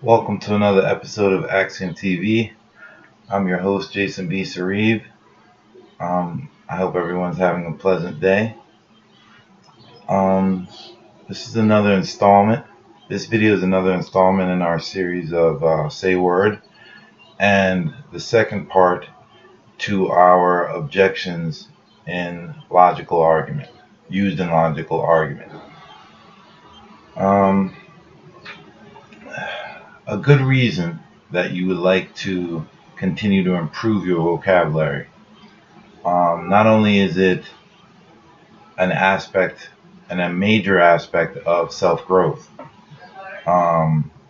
Welcome to another episode of AXIOM TV. I'm your host, Jason B. Sareev. I hope everyone's having a pleasant day. This is another installment. This video is another installment in our series of Say Word, and the second part to our objections in logical argument, used in logical argument. A good reason that you would like to continue to improve your vocabulary. Not only is it an aspect and a major aspect of self-growth,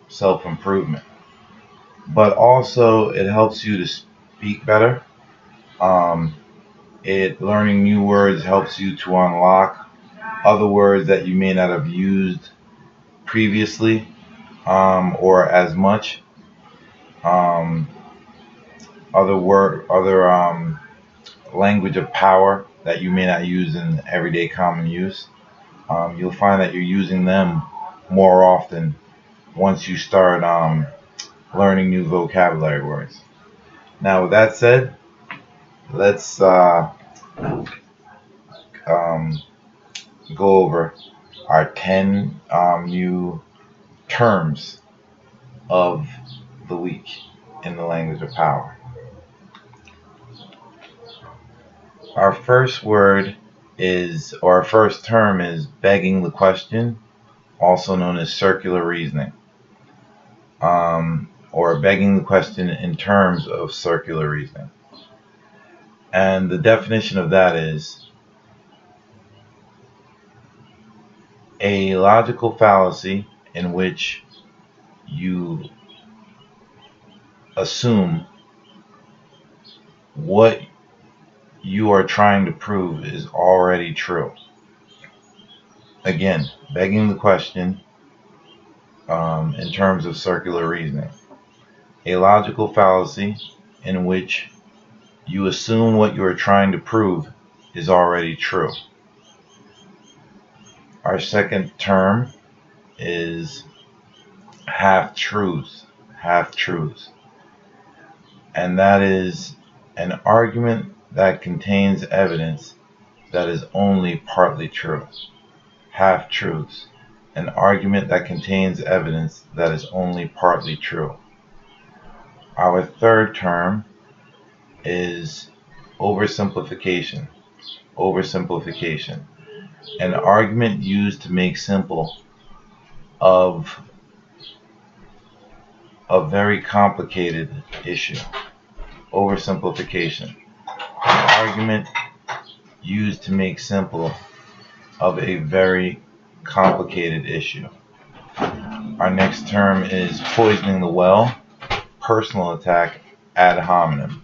self-improvement, but also it helps you to speak better. Learning new words helps you to unlock other words that you may not have used previously, or as much. Other language of power that you may not use in everyday common use. You'll find that you're using them more often once you start learning new vocabulary words. Now, with that said, let's go over our 10 new terms of the week in the language of power. Our first word our first term is begging the question, also known as circular reasoning, or begging the question in terms of circular reasoning. And the definition of that is a logical fallacy in which you assume what you are trying to prove is already true. Again, begging the question in terms of circular reasoning. A logical fallacy in which you assume what you are trying to prove is already true. Our second term is half-truths. Half-truths. And that is an argument that contains evidence that is only partly true. Half-truths. An argument that contains evidence that is only partly true. Our third term is oversimplification. Oversimplification. An argument used to make simple of a very complicated issue. Oversimplification. An argument used to make simple of a very complicated issue. Our next term is poisoning the well, personal attack ad hominem.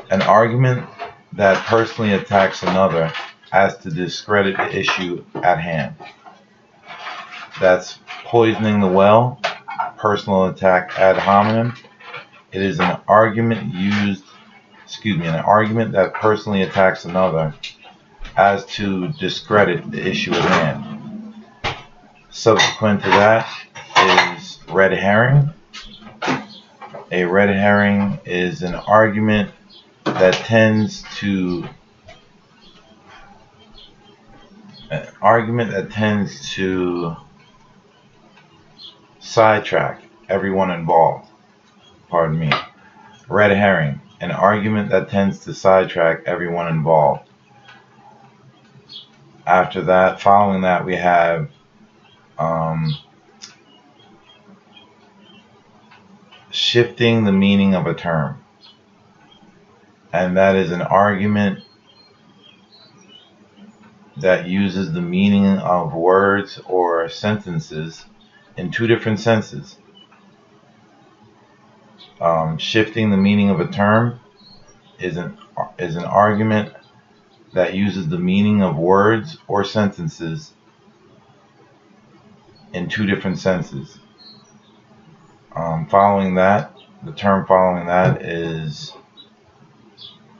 An argument that personally attacks another as to discredit the issue at hand. That's poisoning the well, personal attack ad hominem. It is an argument that personally attacks another as to discredit the issue at hand. Subsequent to that is red herring. A red herring is an argument that tends to sidetrack everyone involved. Pardon me. Red herring, an argument that tends to sidetrack everyone involved. After that, following that, we have shifting the meaning of a term. And that is an argument that uses the meaning of words or sentences in two different senses. Shifting the meaning of a term is an argument that uses the meaning of words or sentences in two different senses. The term following that is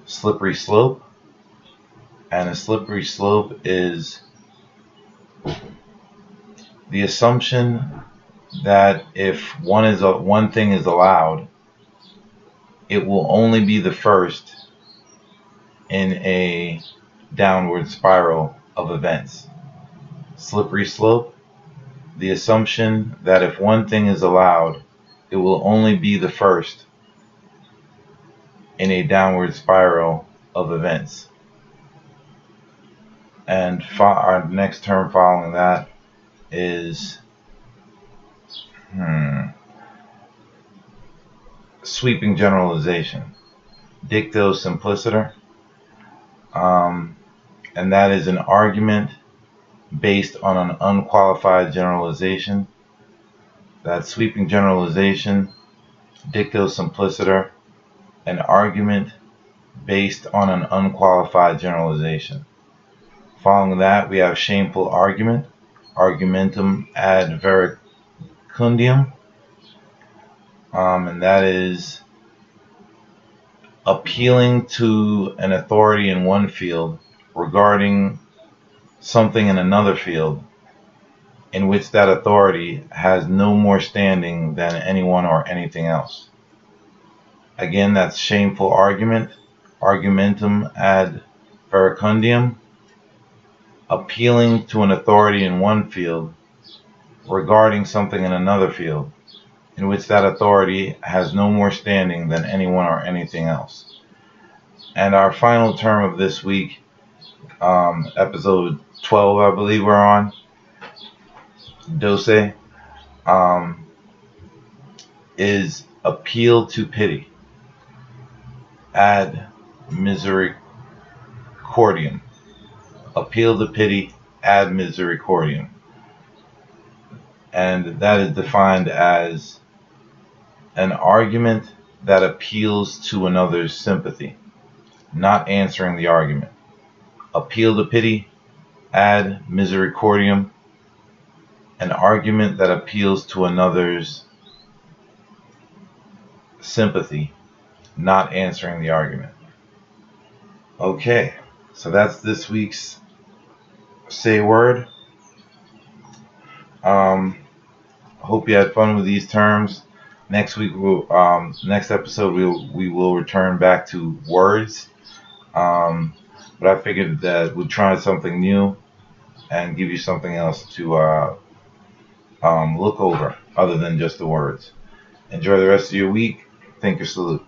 slippery slope, and a slippery slope is the assumption that if one thing is allowed, it will only be the first in a downward spiral of events. Slippery slope, the assumption that if one thing is allowed, it will only be the first in a downward spiral of events. And our next term following that is sweeping generalization, dicto simpliciter, and that is an argument based on an unqualified generalization. That sweeping generalization, dicto simpliciter, an argument based on an unqualified generalization. Following that, we have shameful argument, argumentum ad verecundium, and that is appealing to an authority in one field regarding something in another field in which that authority has no more standing than anyone or anything else. Again, that's shameful argument, argumentum ad verecundium, appealing to an authority in one field regarding something in another field in which that authority has no more standing than anyone or anything else. And our final term of this week, episode 12, I believe we're on, Dose, is appeal to pity, ad misericordiam. Appeal to pity, ad misericordiam. And that is defined as an argument that appeals to another's sympathy, not answering the argument. Appeal to pity, ad misericordiam, an argument that appeals to another's sympathy, not answering the argument. Okay, so that's this week's Say Word. Hope you had fun with these terms. Next week, next episode, we will return back to words. But I figured that we'd try something new and give you something else to look over other than just the words. Enjoy the rest of your week. Thank you. Salute.